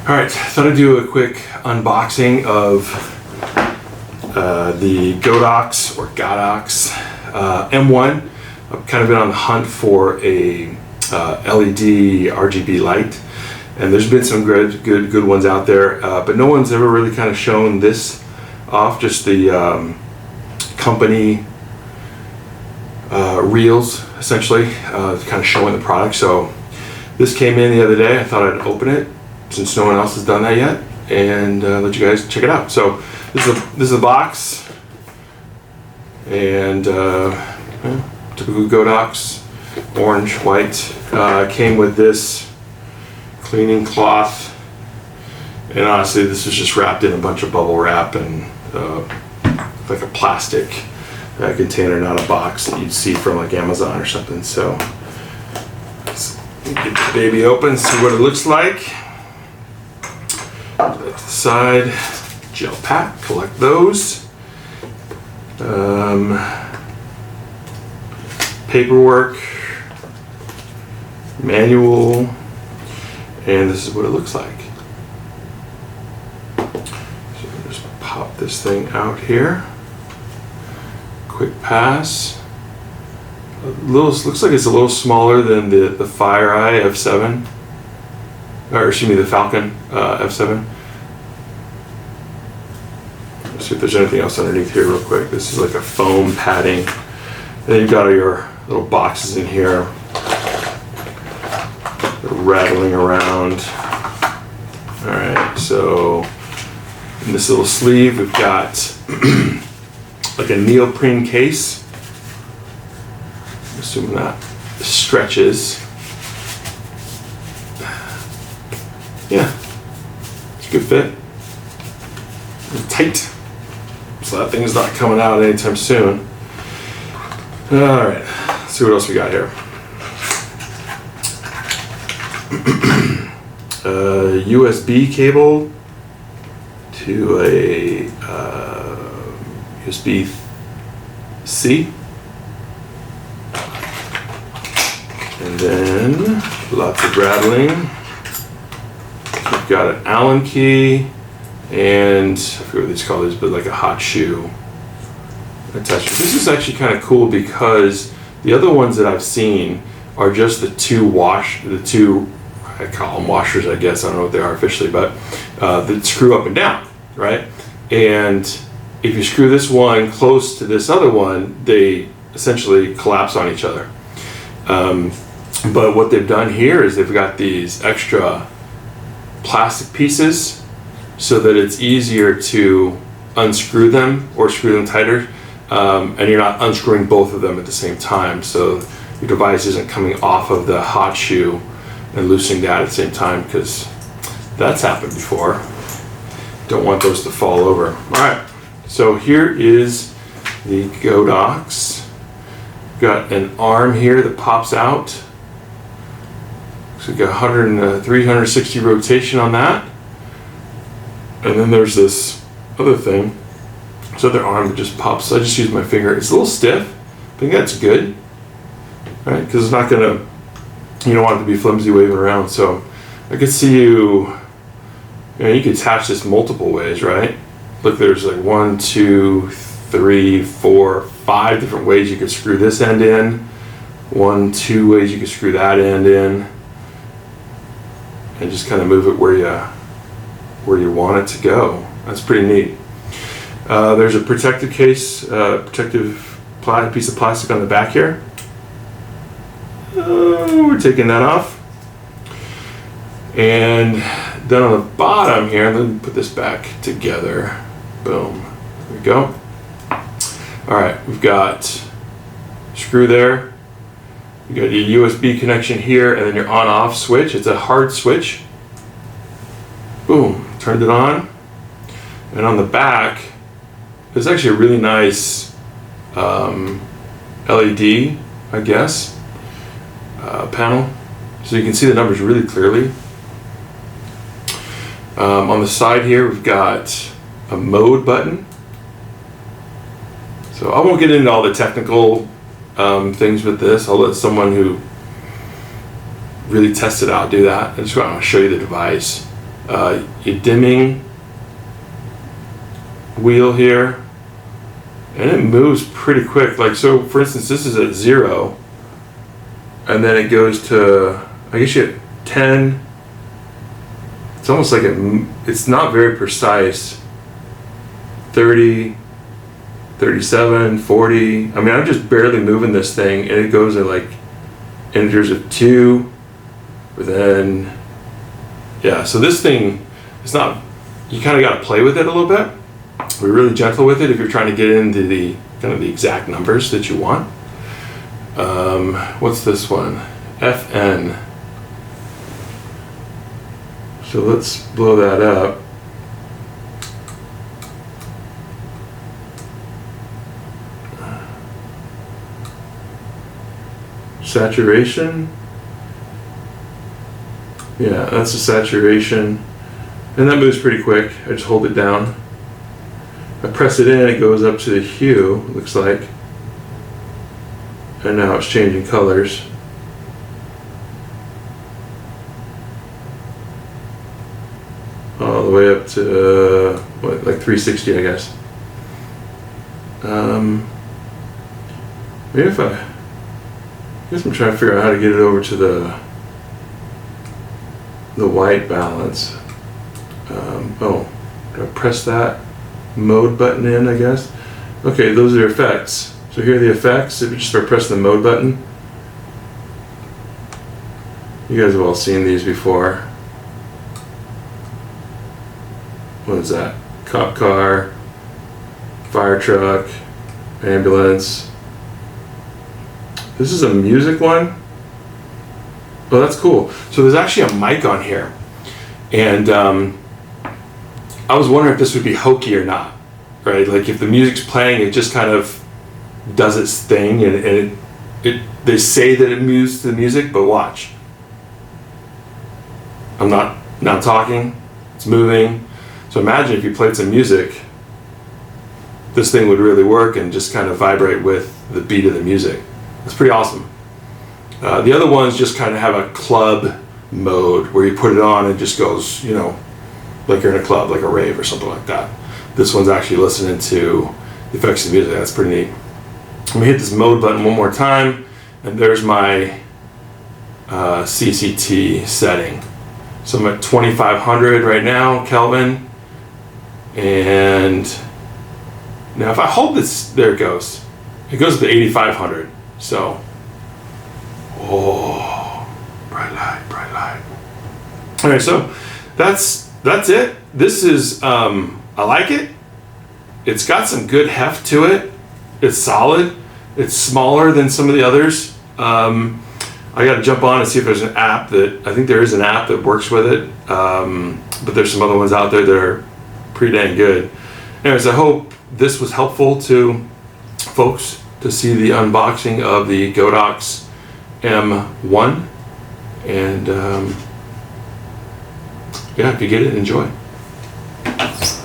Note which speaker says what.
Speaker 1: Alright, thought I'd do a quick unboxing of the Godox M1. I've kind of been on the hunt for a LED RGB light, and there's been some good ones out there, but no one's ever really kind of shown this off, just the company reels, essentially, kind of showing the product. So this came in the other day. I thought I'd open it since no one else has done that yet, and let you guys check it out. So this is a box, and typical Godox, orange, white. Came with this cleaning cloth, and honestly this was just wrapped in a bunch of bubble wrap and like a plastic container, not a box that you'd see from like Amazon or something. So let's get the baby open, see what it looks like. Put that to the side. Gel pack, collect those. Paperwork, manual, and this is what it looks like. So just pop this thing out here. Quick pass. Looks like it's a little smaller than the FireEye F7, or excuse me, the Falcon F7. Let's see if there's anything else underneath here real quick. This is like a foam padding. And then you've got all your little boxes in here. They're rattling around. Alright, so in this little sleeve we've got like a neoprene case. Assuming that stretches. Yeah, it's a good fit. It's tight. So that thing's not coming out anytime soon. Alright, let's see what else we got here. USB cable to a USB-C. And then lots of rattling. We've got an Allen key and I forget what these colors, but like a hot shoe attachment. This is actually kind of cool because the other ones that I've seen are just the two I call them washers, I guess, I don't know what they are officially, but that screw up and down, right? And if you screw this one close to this other one, they essentially collapse on each other. But what they've done here is they've got these extra plastic pieces so that it's easier to unscrew them or screw them tighter, and you're not unscrewing both of them at the same time, so your device isn't coming off of the hot shoe and loosening that at the same time, because that's happened before. Don't want those to fall over. Alright, so here is the Godox. Got an arm here that pops out. So we got 360 rotation on that. And then there's this other thing. This other arm that just pops. I just use my finger. It's a little stiff. I think that's good. Right? Because it's not gonna, you don't want it to be flimsy waving around. So I could see you could attach this multiple ways, right? Look, there's like 1, 2, 3, 4, 5 different ways you could screw this end in. 1, 2 ways you could screw that end in. And just kind of move it where you want it to go. That's pretty neat. There's a protective case, protective piece of plastic on the back here. We're taking that off. And then on the bottom here, let me put this back together. Boom. There we go. Alright, we've got screw there. You got your USB connection here, and then your on-off switch. It's a hard switch. Boom. Turned it on. And on the back, there's actually a really nice LED, I guess, panel. So you can see the numbers really clearly. On the side here, we've got a mode button. So I won't get into all the technical things with this. I'll let someone who really test it out do that. I just want to show you the device. your dimming wheel here, and it moves pretty quick. Like, so for instance, this is at 0, and then it goes to, I guess you have 10. It's almost like it's not very precise. 30, 37, 40. I mean, I'm just barely moving this thing, and it goes at like integers of 2, but then, yeah, so this thing, it's not, you kind of got to play with it a little bit. We're really gentle with it if you're trying to get into the kind of the exact numbers that you want. What's this one? FN. So let's blow that up. Saturation. Yeah, that's the saturation. And that moves pretty quick. I just hold it down. I press it in, it goes up to the hue, looks like. And now it's changing colors. All the way up to, what, like 360, I guess. Maybe if I guess I'm trying to figure out how to get it over to the white balance. Oh, do I press that mode button in, I guess? Okay, those are effects. So here are the effects. If you just start pressing the mode button, you guys have all seen these before. What is that? Cop car, fire truck, ambulance. This is a music one. Oh, that's cool. So there's actually a mic on here. And I was wondering if this would be hokey or not, right? Like if the music's playing, it just kind of does its thing, and they say that it moves to the music, but watch. I'm not talking, it's moving. So imagine if you played some music, this thing would really work and just kind of vibrate with the beat of the music. It's pretty awesome. The other ones just kind of have a club mode where you put it on and it just goes, you know, like you're in a club, like a rave or something like that. This one's actually listening to the effects of the music. That's pretty neat. Let me hit this mode button one more time, and there's my CCT setting. So I'm at 2500 right now, Kelvin. And now if I hold this, there it goes. It goes to 8500. So, oh, bright light, bright light. All right, so that's it. This is, I like it. It's got some good heft to it. It's solid. It's smaller than some of the others. I got to jump on and see if there's an app I think there is an app that works with it. But there's some other ones out there that are pretty dang good. Anyways, I hope this was helpful to folks to see the unboxing of the Godox M1. And yeah, if you get it, enjoy.